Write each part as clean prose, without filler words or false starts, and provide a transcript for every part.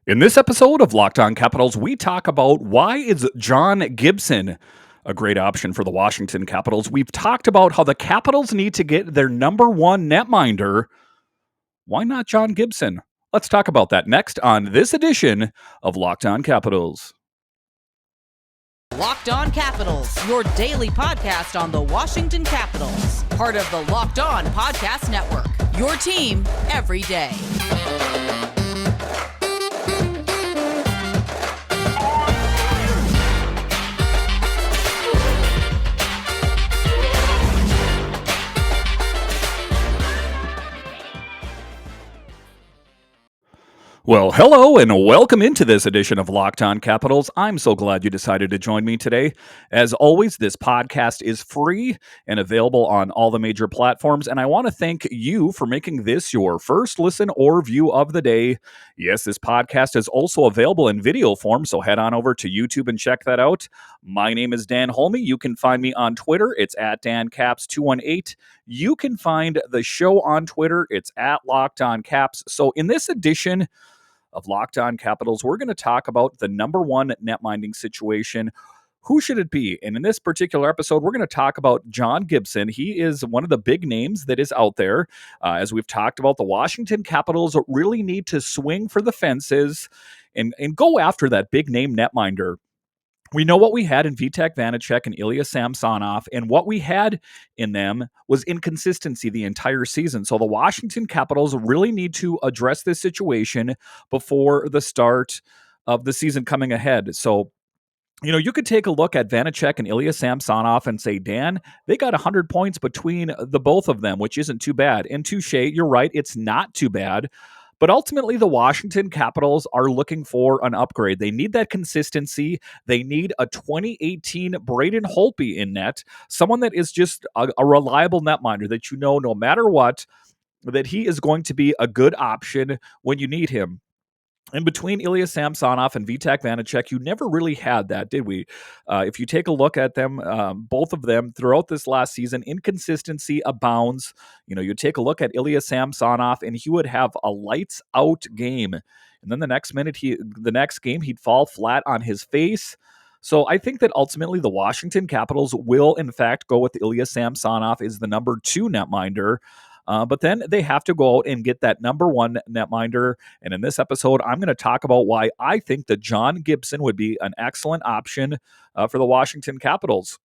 In this episode of Locked On Capitals, we talk about why is John Gibson a great option for the Washington Capitals. We've talked about how the Capitals need to get their number one netminder. Why not John Gibson? Let's talk about that next on this edition of Locked On Capitals. Locked On Capitals, your daily podcast on the Washington Capitals. Part of the Locked On Podcast Network, your team every day. Well, hello and welcome into this edition of Locked On Capitals. I'm so glad you decided to join me today. As always, this podcast is free and available on all the major platforms, and I want to thank you for making this your first listen or view of the day. Yes, this podcast is also available in video form, so head on over to YouTube and check that out. My name is Dan Holme. You can find me on Twitter. It's at DanCaps218. You can find the show on Twitter. It's at Locked On Caps. So in this edition of Locked On Capitals, we're going to talk about the number one netminding situation. Who should it be? And in this particular episode, we're going to talk about John Gibson. He is one of the big names that is out there. As we've talked about, the Washington Capitals really need to swing for the fences and go after that big name netminder. We know what we had in Vitek, Vanecek, and Ilya Samsonov, and what we had in them was inconsistency the entire season. So the Washington Capitals really need to address this situation before the start of the season coming ahead. So, you could take a look at Vanecek and Ilya Samsonov and say, Dan, they got 100 points between the both of them, which isn't too bad. And touche, you're right, it's not too bad. But ultimately, the Washington Capitals are looking for an upgrade. They need that consistency. They need a 2018 Braden Holtby in net, someone that is just a reliable netminder that no matter what, that he is going to be a good option when you need him. And between Ilya Samsonov and Vitek Vanecek, you never really had that, did we? If you take a look at them, both of them throughout this last season, inconsistency abounds. You take a look at Ilya Samsonov, and he would have a lights out game, and then the next game, he'd fall flat on his face. So I think that ultimately the Washington Capitals will, in fact, go with Ilya Samsonov as the number two netminder. But then they have to go out and get that number one netminder. And in this episode, I'm going to talk about why I think that John Gibson would be an excellent option for the Washington Capitals.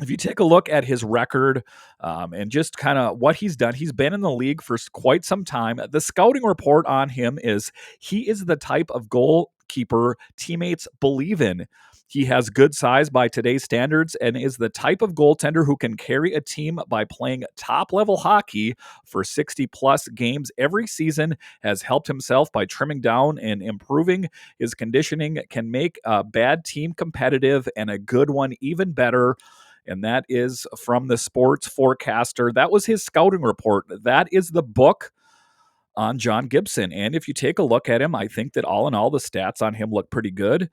If you take a look at his record and just kind of what he's done, he's been in the league for quite some time. The scouting report on him is he is the type of goalkeeper teammates believe in. He has good size by today's standards and is the type of goaltender who can carry a team by playing top-level hockey for 60-plus games every season, has helped himself by trimming down and improving his conditioning, can make a bad team competitive and a good one even better. And that is from the Sports Forecaster. That was his scouting report. That is the book on John Gibson. And if you take a look at him, I think that all in all, the stats on him look pretty good.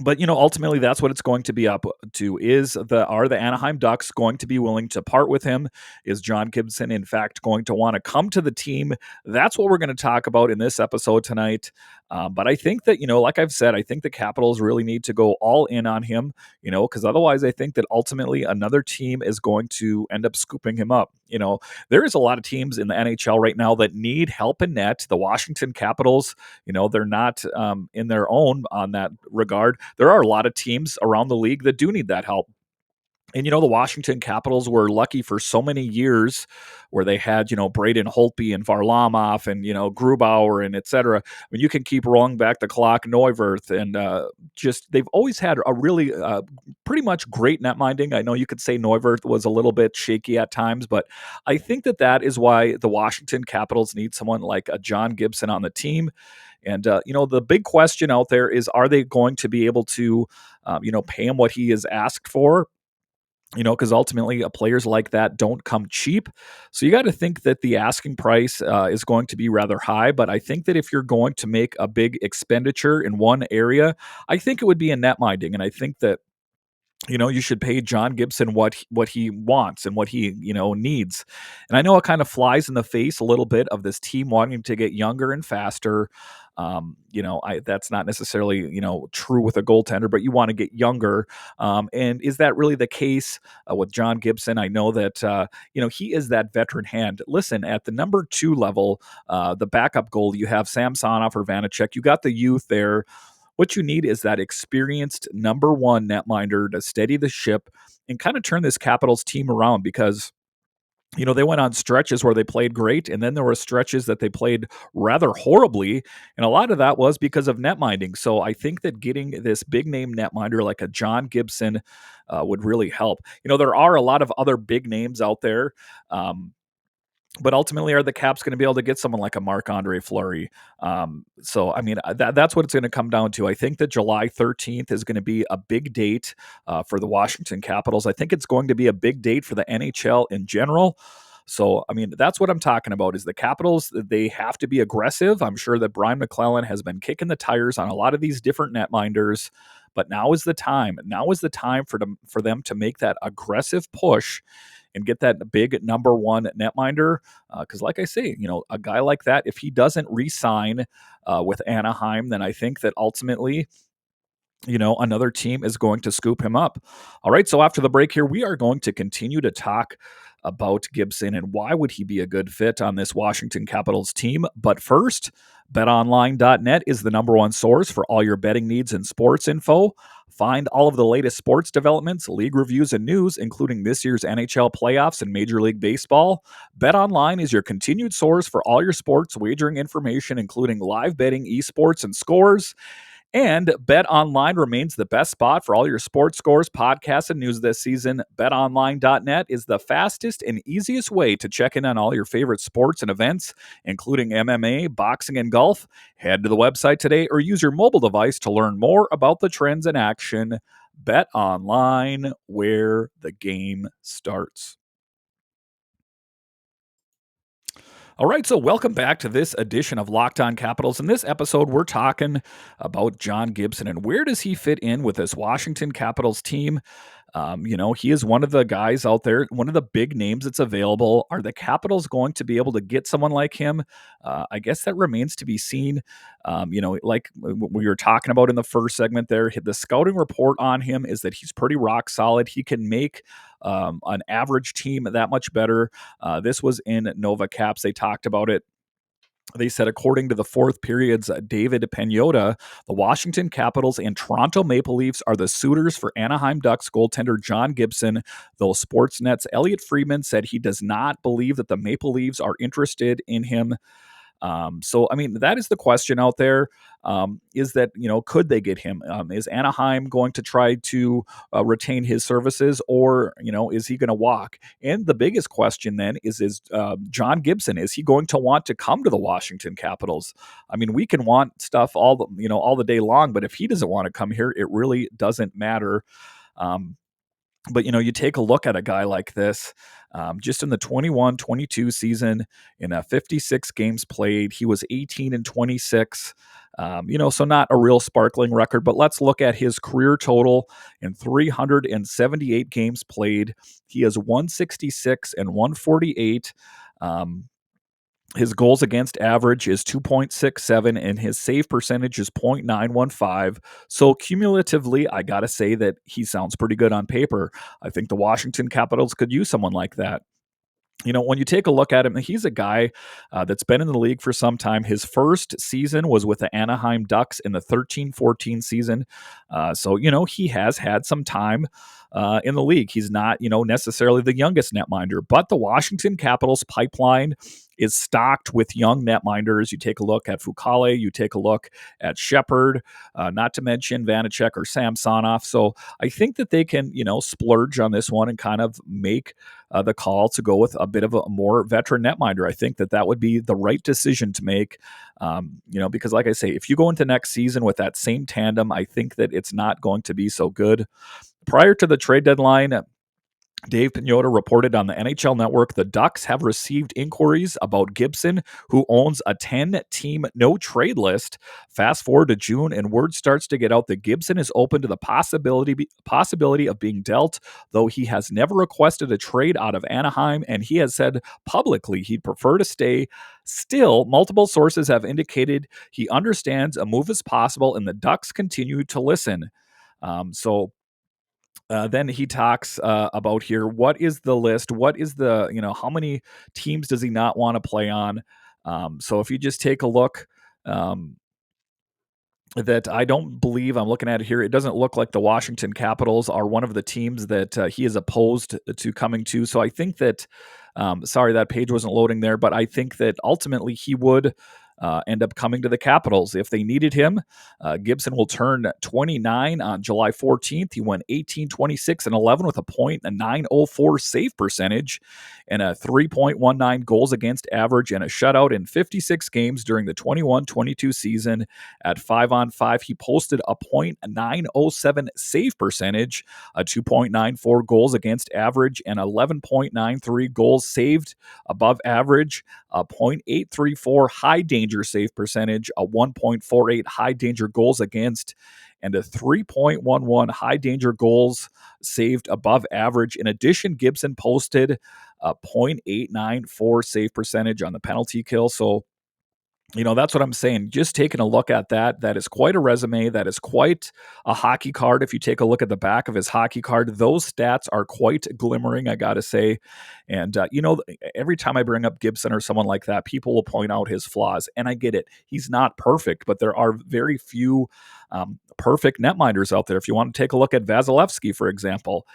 But ultimately, that's what it's going to be up to. Are the Anaheim Ducks going to be willing to part with him? Is John Gibson, in fact, going to want to come to the team? That's what we're going to talk about in this episode tonight. But I think that, like I've said, I think the Capitals really need to go all in on him, because otherwise I think that ultimately another team is going to end up scooping him up. There is a lot of teams in the NHL right now that need help in net. The Washington Capitals, they're not in their own on that regard. There are a lot of teams around the league that do need that help. And, the Washington Capitals were lucky for so many years where they had, Braden Holtby and Varlamov and, Grubauer and et cetera. I mean, you can keep rolling back the clock, Neuwirth, and they've always had a really pretty much great netminding. I know you could say Neuwirth was a little bit shaky at times, but I think that is why the Washington Capitals need someone like a John Gibson on the team. And, the big question out there is, are they going to be able to, pay him what he is asked for? Because ultimately players like that don't come cheap. So you got to think that the asking price is going to be rather high. But I think that if you're going to make a big expenditure in one area, I think it would be in netminding. And I think that You should pay John Gibson what he wants and what he needs. And I know it kind of flies in the face a little bit of this team wanting to get younger and faster. I that's not necessarily true with a goaltender, but you want to get younger. And is that really the case with John Gibson? I know that he is that veteran hand. Listen, at the number 2 level, the backup goal, you have Samsonov or Vanecek. You got the youth there. What you need is that experienced number 1 netminder to steady the ship and kind of turn this Capitals team around, because they went on stretches where they played great, and then there were stretches that they played rather horribly, and a lot of that was because of netminding. So I think that getting this big name netminder like a John Gibson would really help. There are a lot of other big names out there. But ultimately, are the Caps going to be able to get someone like a Marc-Andre Fleury? So, I mean, that's what it's going to come down to. I think that July 13th is going to be a big date for the Washington Capitals. I think it's going to be a big date for the NHL in general. So, I mean, that's what I'm talking about is the Capitals. They have to be aggressive. I'm sure that Brian McClellan has been kicking the tires on a lot of these different netminders. But now is the time. Now is the time for them to make that aggressive push and get that big number 1 netminder. Because, like I say, a guy like that, if he doesn't re-sign with Anaheim, then I think that ultimately, another team is going to scoop him up. All right, so after the break here, we are going to continue to talk about Gibson and why would he be a good fit on this Washington Capitals team. But first, betonline.net is the number 1 source for all your betting needs and sports info. Find all of the latest sports developments, league reviews, and news, including this year's NHL playoffs and Major League Baseball. BetOnline is your continued source for all your sports wagering information, including live betting, esports, and scores. And BetOnline remains the best spot for all your sports scores, podcasts, and news this season. BetOnline.net is the fastest and easiest way to check in on all your favorite sports and events, including MMA, boxing, and golf. Head to the website today or use your mobile device to learn more about the trends in action. BetOnline, where the game starts. All right, so welcome back to this edition of Locked On Capitals. In this episode, we're talking about John Gibson and where does he fit in with this Washington Capitals team. He is one of the guys out there, one of the big names that's available. Are the Capitals going to be able to get someone like him? I guess that remains to be seen. Like we were talking about in the first segment there, the scouting report on him is that he's pretty rock solid. He can make an average team that much better. This was in Nova Caps. They talked about it. They said, according to the fourth period's David Pagnotta, the Washington Capitals and Toronto Maple Leafs are the suitors for Anaheim Ducks goaltender John Gibson, though Sportsnet's Elliotte Friedman said he does not believe that the Maple Leafs are interested in him. So, I mean, that is the question out there. Is that, could they get him? Is Anaheim going to try to retain his services, or, is he going to walk? And the biggest question then is John Gibson, is he going to want to come to the Washington Capitals? I mean, we can want stuff all the day long, but if he doesn't want to come here, it really doesn't matter. But, you take a look at a guy like this, just in the 21-22 season, in 56 games played, he was 18-26. So not a real sparkling record, but let's look at his career total in 378 games played. He has 166 and 148. His goals against average is 2.67 and his save percentage is 0.915. So cumulatively, I got to say that he sounds pretty good on paper. I think the Washington Capitals could use someone like that. When you take a look at him, he's a guy that's been in the league for some time. His first season was with the Anaheim Ducks in the 13-14 season. So, he has had some time in the league. He's not, necessarily the youngest netminder, but the Washington Capitals pipeline is stocked with young netminders. You take a look at Fucale, you take a look at Shepard, not to mention Vanecek or Samsonov. So I think that they can, splurge on this one and kind of make the call to go with a bit of a more veteran netminder. I think that would be the right decision to make, because like I say, if you go into next season with that same tandem, I think that it's not going to be so good. Prior to the trade deadline, Dave Pagnotta reported on the NHL Network the Ducks have received inquiries about Gibson, who owns a 10-team no-trade list. Fast forward to June, and word starts to get out that Gibson is open to the possibility of being dealt, though he has never requested a trade out of Anaheim, and he has said publicly he'd prefer to stay. Still, multiple sources have indicated he understands a move is possible, and the Ducks continue to listen. Then he talks about here, what is the list? What is the, how many teams does he not want to play on? So if you just take a look, that I don't believe, I'm looking at it here, it doesn't look like the Washington Capitals are one of the teams that he is opposed to coming to. So I think that, sorry, that page wasn't loading there, but I think that ultimately he would end up coming to the Capitals if they needed him. Gibson will turn 29 on July 14th. He went 18, 26, and 11 with a .904 save percentage and a 3.19 goals against average and a shutout in 56 games during the 21-22 season. At 5-on-5, he posted a .907 save percentage, a 2.94 goals against average, and 11.93 goals saved above average, a .834 high danger save percentage, a 1.48 high danger goals against, and a 3.11 high danger goals saved above average. In addition, Gibson posted a .894 save percentage on the penalty kill. So, that's what I'm saying. Just taking a look at that, that is quite a resume. That is quite a hockey card. If you take a look at the back of his hockey card, those stats are quite glimmering, I got to say. And, every time I bring up Gibson or someone like that, people will point out his flaws. And I get it. He's not perfect, but there are very few perfect netminders out there. If you want to take a look at Vasilevsky, for example,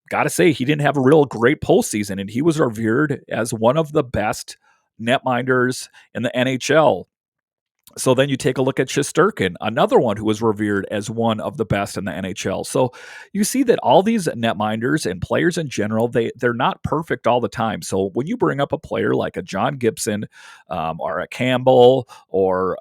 got to say he didn't have a real great postseason, and he was revered as one of the best netminders in the NHL. So then you take a look at Shesterkin, another one who was revered as one of the best in the NHL. So you see that all these netminders and players in general, they're not perfect all the time. So when you bring up a player like a John Gibson or a Campbell or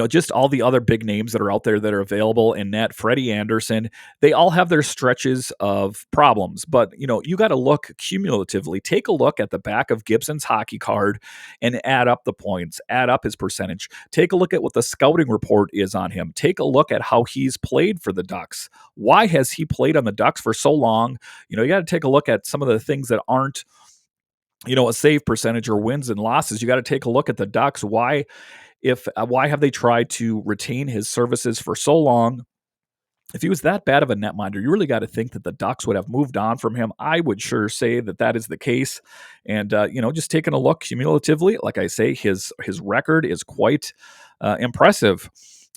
just all the other big names that are out there that are available in net, Freddie Anderson, they all have their stretches of problems. But, you got to look cumulatively. Take a look at the back of Gibson's hockey card and add up the points, add up his percentage. Take a look at what the scouting report is on him. Take a look at how he's played for the Ducks. Why has he played on the Ducks for so long? You got to take a look at some of the things that aren't, a save percentage or wins and losses. You got to take a look at the Ducks. Why have they tried to retain his services for so long? If he was that bad of a netminder, you really got to think that the Ducks would have moved on from him. I would sure say that is the case. And, just taking a look cumulatively, like I say, his record is quite impressive.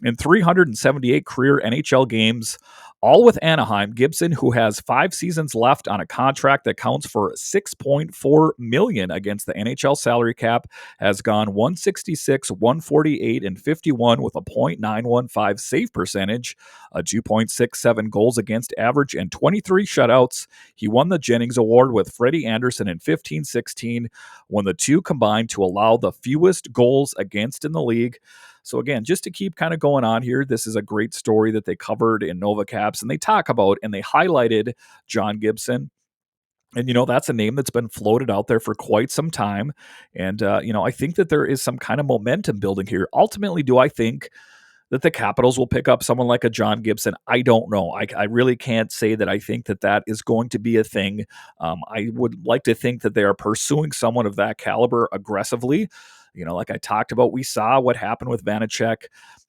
In 378 career NHL games, all with Anaheim, Gibson, who has 5 seasons left on a contract that counts for $6.4 million against the NHL salary cap, has gone 166, 148, and 51 with a .915 save percentage, a 2.67 goals against average, and 23 shutouts. He won the Jennings Award with Freddie Anderson in 15-16, when the two combined to allow the fewest goals against in the league. So again, just to keep kind of going on here, this is a great story that they covered in NovaCaps, and they talk about and they highlighted John Gibson. And, that's a name that's been floated out there for quite some time. And, I think that there is some kind of momentum building here. Ultimately, do I think that the Capitals will pick up someone like a John Gibson? I don't know. I really can't say that I think that is going to be a thing. I would like to think that they are pursuing someone of that caliber aggressively. Like I talked about, we saw what happened with Vanecek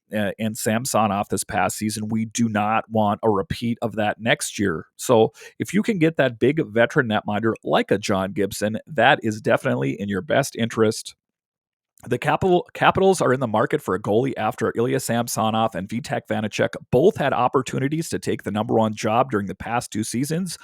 and Samsonov this past season. We do not want a repeat of that next year. So if you can get that big veteran netminder like a John Gibson, that is definitely in your best interest. The Capitals are in the market for a goalie after Ilya Samsonov and Vitek Vanecek both had opportunities to take the number one job during the past 2 seasons,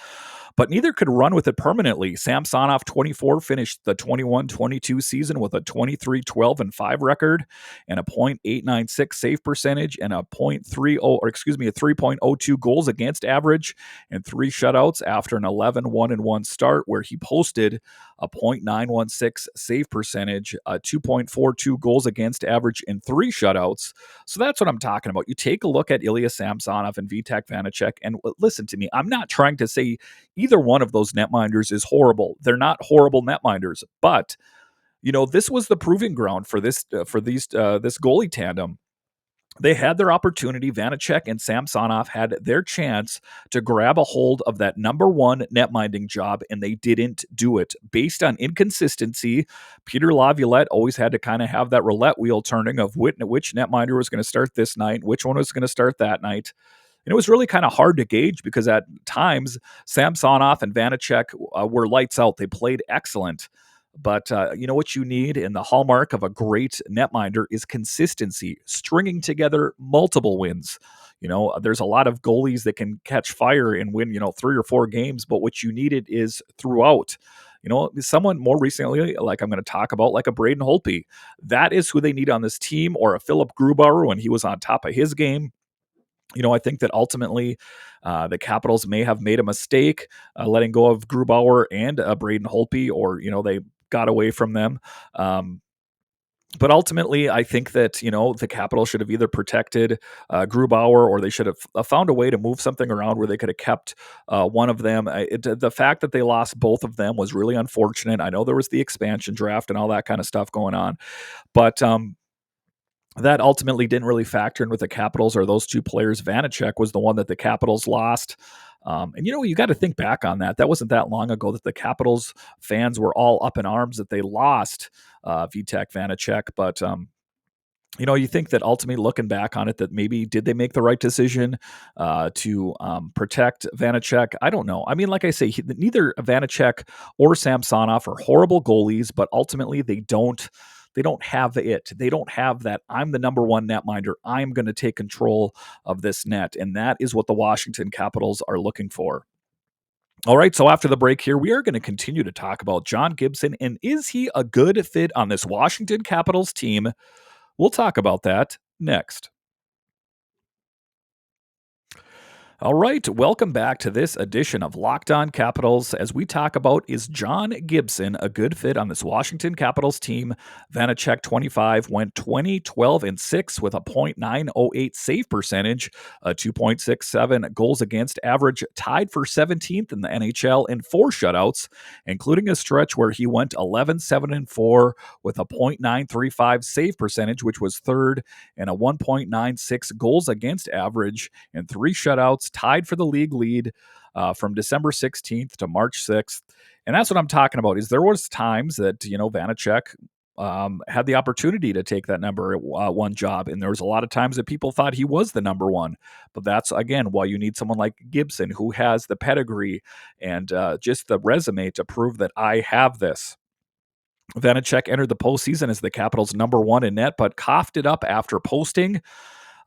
but neither could run with it permanently. Samsonov, 24, finished the 21-22 season with a 23-12-5 record and a .896 save percentage and a 3.02 goals against average and 3 shutouts after an 11-1-1 start, where he posted a .916 save percentage, a 2.42 goals against average, and 3 shutouts. So that's what I'm talking about. You take a look at Ilya Samsonov and Vitek Vanecek, and listen to me, I'm not trying to say either one of those netminders is horrible. They're not horrible netminders, but this was the proving ground for this this goalie tandem. They had their opportunity. Vanecek and Samsonov had their chance to grab a hold of that number one netminding job, and they didn't do it. Based on inconsistency, Peter Laviolette always had to kind of have that roulette wheel turning of which netminder was going to start this night, which one was going to start that night. And it was really kind of hard to gauge because at times Samsonov and Vanecek were lights out. They played excellent. But what you need, and the hallmark of a great netminder is consistency, stringing together multiple wins. There's a lot of goalies that can catch fire and win, 3 or 4 games, but what you needed is throughout. Someone more recently, like I'm going to talk about, like a Braden Holtby. That is who they need on this team, or a Philip Grubauer when he was on top of his game. I think that ultimately the Capitals may have made a mistake letting go of Grubauer and Braden Holtby, or, they got away from them. But ultimately, I think that, the Capitals should have either protected Grubauer, or they should have found a way to move something around where they could have kept one of them. The fact that they lost both of them was really unfortunate. I know there was the expansion draft and all that kind of stuff going on, but that ultimately didn't really factor in with the Capitals or those two players. Vanecek was the one that the Capitals lost. And you got to think back on that. That wasn't that long ago that the Capitals fans were all up in arms that they lost Vitek, Vanecek. But, you think that ultimately, looking back on it, that maybe did they make the right decision to protect Vanecek? I don't know. I mean, like I say, neither Vanecek or Samsonov are horrible goalies, but ultimately they don't have it. They don't have that, I'm the number one netminder, I'm going to take control of this net. And that is what the Washington Capitals are looking for. All right, so after the break here, we are going to continue to talk about John Gibson, and is he a good fit on this Washington Capitals team? We'll talk about that next. All right, welcome back to this edition of Locked On Capitals. As we talk about, is John Gibson a good fit on this Washington Capitals team? Vanecek, 25, went 20, 12, and 6 with a .908 save percentage, a 2.67 goals against average, tied for 17th in the NHL in 4 shutouts, including a stretch where he went 11, 7, and 4 with a .935 save percentage, which was third, and a 1.96 goals against average, and 3 shutouts, tied for the league lead from December 16th to March 6th. And that's what I'm talking about. Is there was times that, Vanecek had the opportunity to take that number one job. And there was a lot of times that people thought he was the number one. But that's, again, why you need someone like Gibson, who has the pedigree and just the resume to prove that I have this. Vanecek entered the postseason as the Capitals' number one in net, but coughed it up after posting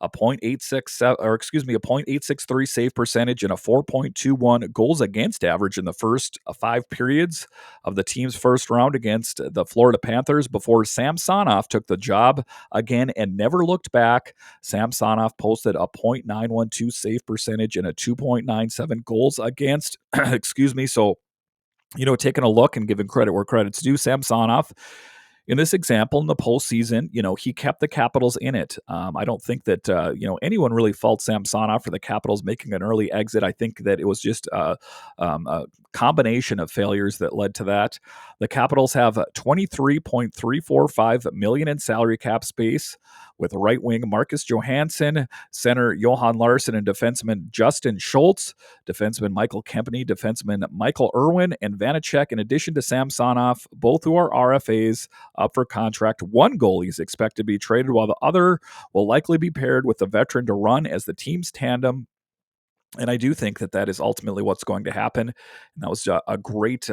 a .863 save percentage and a 4.21 goals against average in the first 5 periods of the team's first round against the Florida Panthers before Samsonov took the job again and never looked back. Samsonov posted a .912 save percentage and a 2.97 goals against. So, taking a look and giving credit where credit's due, Samsonov, in this example, in the postseason, he kept the Capitals in it. I don't think that, anyone really faults Samsonov for the Capitals making an early exit. I think that it was just a combination of failures that led to that. The Capitals have $23.345 million in salary cap space, with right wing Marcus Johansson, center Johan Larsson, and defenseman Justin Schultz, defenseman Michael Kempany, defenseman Michael Irwin, and Vanecek, in addition to Samsonov, both who are RFAs up for contract. One goalie is expected to be traded, while the other will likely be paired with the veteran to run as the team's tandem. And I do think that that is ultimately what's going to happen. And that was a great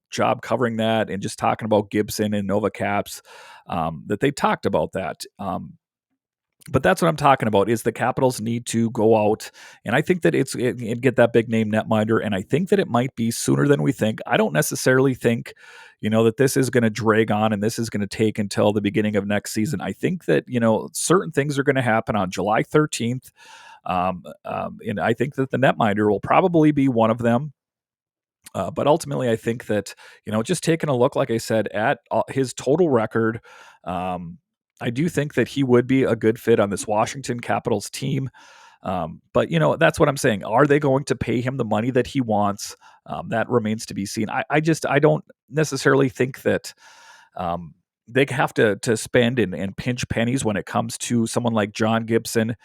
job covering that and just talking about Gibson and Nova Caps, that they talked about that. But that's what I'm talking about, is the Capitals need to go out, and I think that and get that big name netminder, and I think that it might be sooner than we think. I don't necessarily think, that this is going to drag on and this is going to take until the beginning of next season. I think that, certain things are going to happen on July 13th, and I think that the netminder will probably be one of them. But ultimately, I think that, just taking a look, like I said, at his total record, I do think that he would be a good fit on this Washington Capitals team. But that's what I'm saying. Are they going to pay him the money that he wants? That remains to be seen. I don't necessarily think that they have to spend and pinch pennies when it comes to someone like John Gibson.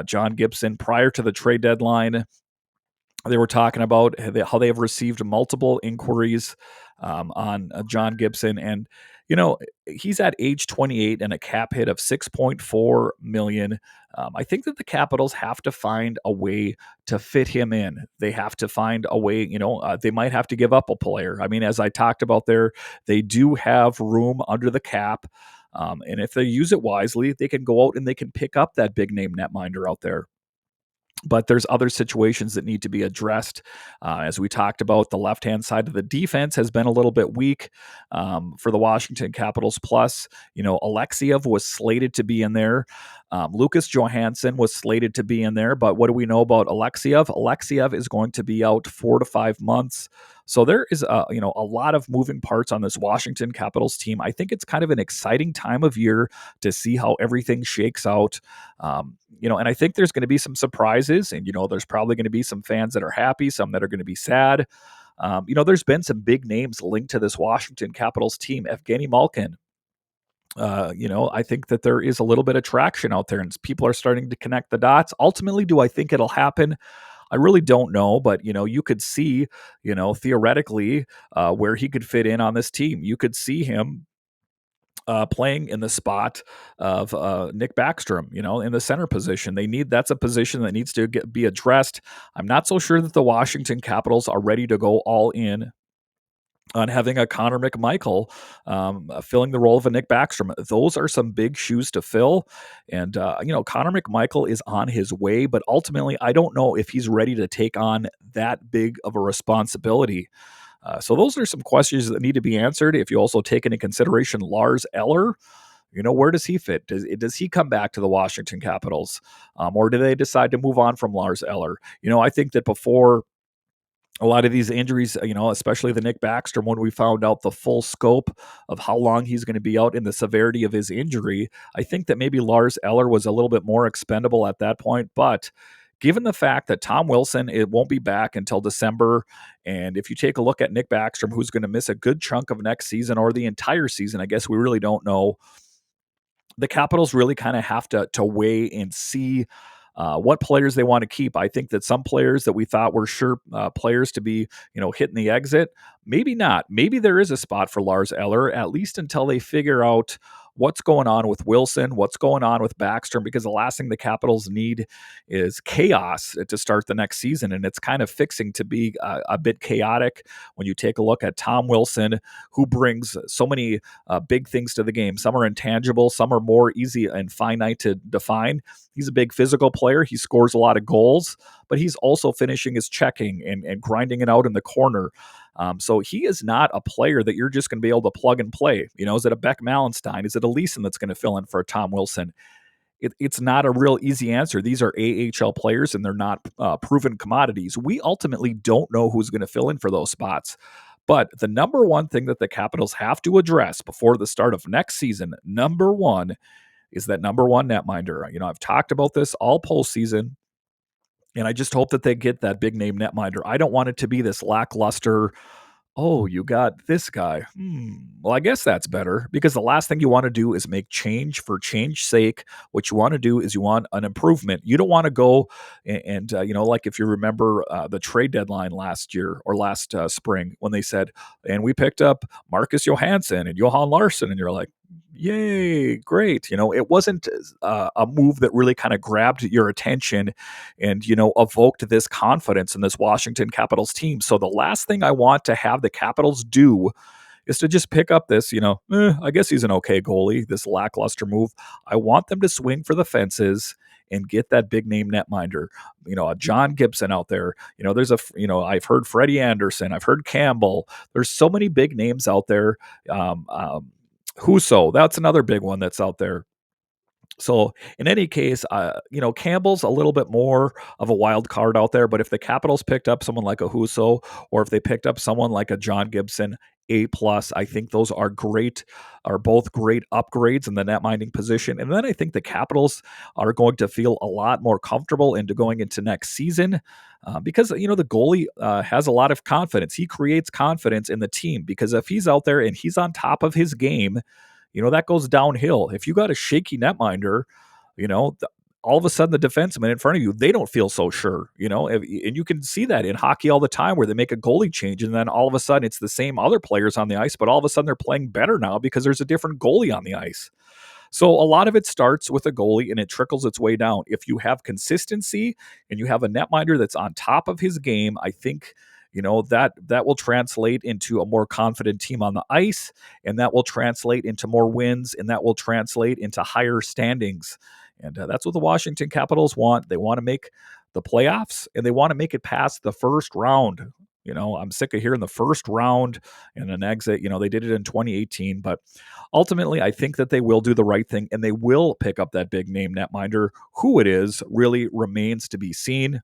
John Gibson, prior to the trade deadline, they were talking about how they have received multiple inquiries on John Gibson, and he's at age 28 and a cap hit of 6.4 million. I think that the Capitals have to find a way to fit him in. They have to find a way. They might have to give up a player. I mean, as I talked about there, they do have room under the cap. And if they use it wisely, they can go out and they can pick up that big name netminder out there. But there's other situations that need to be addressed. As we talked about, the left-hand side of the defense has been a little bit weak for the Washington Capitals. Plus, Alexiev was slated to be in there. Lucas Johansson was slated to be in there. But what do we know about Alexiev? Alexiev is going to be out 4 to 5 months. So there is a lot of moving parts on this Washington Capitals team. I think it's kind of an exciting time of year to see how everything shakes out. And I think there's going to be some surprises, and there's probably going to be some fans that are happy, some that are going to be sad. There's been some big names linked to this Washington Capitals team. Evgeny Malkin. I think that there is a little bit of traction out there, and people are starting to connect the dots. Ultimately, do I think it'll happen? I really don't know, but you could see, theoretically, where he could fit in on this team. You could see him playing in the spot of Nick Backstrom, in the center position. That's a position that needs to be addressed. I'm not so sure that the Washington Capitals are ready to go all in on having a Connor McMichael filling the role of a Nick Backstrom. Those are some big shoes to fill. And, Connor McMichael is on his way, but ultimately, I don't know if he's ready to take on that big of a responsibility. So those are some questions that need to be answered. If you also take into consideration Lars Eller, where does he fit? Does he come back to the Washington Capitals? Or do they decide to move on from Lars Eller? I think that before a lot of these injuries, especially the Nick Backstrom, when we found out the full scope of how long he's going to be out and the severity of his injury, I think that maybe Lars Eller was a little bit more expendable at that point. But given the fact that Tom Wilson, it won't be back until December, and if you take a look at Nick Backstrom, who's going to miss a good chunk of next season or the entire season, I guess we really don't know. The Capitals really kind of have to weigh and see what players they want to keep. I think that some players that we thought were sure players to be, hitting the exit, maybe not. Maybe there is a spot for Lars Eller, at least until they figure out what's going on with Wilson, what's going on with Backstrom, because the last thing the Capitals need is chaos to start the next season. And it's kind of fixing to be a bit chaotic when you take a look at Tom Wilson, who brings so many big things to the game. Some are intangible, some are more easy and finite to define. He's a big physical player. He scores a lot of goals, but he's also finishing his checking and grinding it out in the corner. So he is not a player that you're just going to be able to plug and play. Is it a Beck Malenstein? Is it a Leeson that's going to fill in for Tom Wilson? It's not a real easy answer. These are AHL players, and they're not proven commodities. We ultimately don't know who's going to fill in for those spots. But the number one thing that the Capitals have to address before the start of next season, number one, is that number one netminder. I've talked about this all postseason, and I just hope that they get that big name netminder. I don't want it to be this lackluster, oh, you got this guy. Well, I guess that's better, because the last thing you want to do is make change for change's sake. What you want to do is you want an improvement. You don't want to go and like if you remember the trade deadline last year or last spring when they said, and we picked up Marcus Johansson and Johan Larsson, and you're like, yay, great. It wasn't a move that really kind of grabbed your attention and, evoked this confidence in this Washington Capitals team. So the last thing I want to have the Capitals do is to just pick up this, I guess he's an okay goalie, this lackluster move. I want them to swing for the fences and get that big name netminder, a John Gibson out there. I've heard Freddie Anderson, I've heard Campbell. There's so many big names out there. Husso, that's another big one that's out there. So in any case, Campbell's a little bit more of a wild card out there, but if the Capitals picked up someone like a Husso, or if they picked up someone like a John Gibson, A plus. I think those are both great upgrades in the net mining position. And then I think the Capitals are going to feel a lot more comfortable into going into next season because the goalie has a lot of confidence. He creates confidence in the team because if he's out there and he's on top of his game, that goes downhill. If you got a shaky netminder, you know, all of a sudden the defenseman in front of you, they don't feel so sure, and you can see that in hockey all the time where they make a goalie change and then all of a sudden it's the same other players on the ice, but all of a sudden they're playing better now because there's a different goalie on the ice. So a lot of it starts with a goalie and it trickles its way down. If you have consistency and you have a netminder that's on top of his game, I think that will translate into a more confident team on the ice, and that will translate into more wins, and that will translate into higher standings. And that's what the Washington Capitals want. They want to make the playoffs, and they want to make it past the first round. I'm sick of hearing the first round and an exit. They did it in 2018, but ultimately, I think that they will do the right thing, and they will pick up that big name netminder. Who it is really remains to be seen.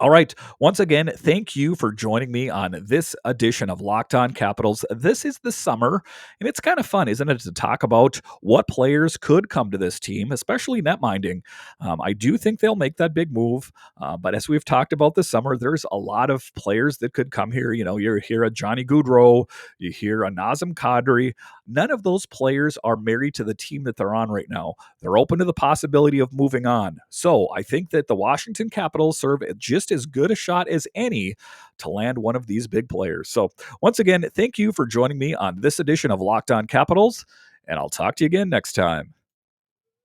All right. Once again, thank you for joining me on this edition of Locked On Capitals. This is the summer, and it's kind of fun, isn't it, to talk about what players could come to this team, especially netminding. I do think they'll make that big move, but as we've talked about this summer, there's a lot of players that could come here. You hear a Johnny Gaudreau, you hear a Nazem Kadri. None of those players are married to the team that they're on right now. They're open to the possibility of moving on. So I think that the Washington Capitals serve just as good a shot as any to land one of these big players. So once again, thank you for joining me on this edition of Locked On Capitals, and I'll talk to you again next time.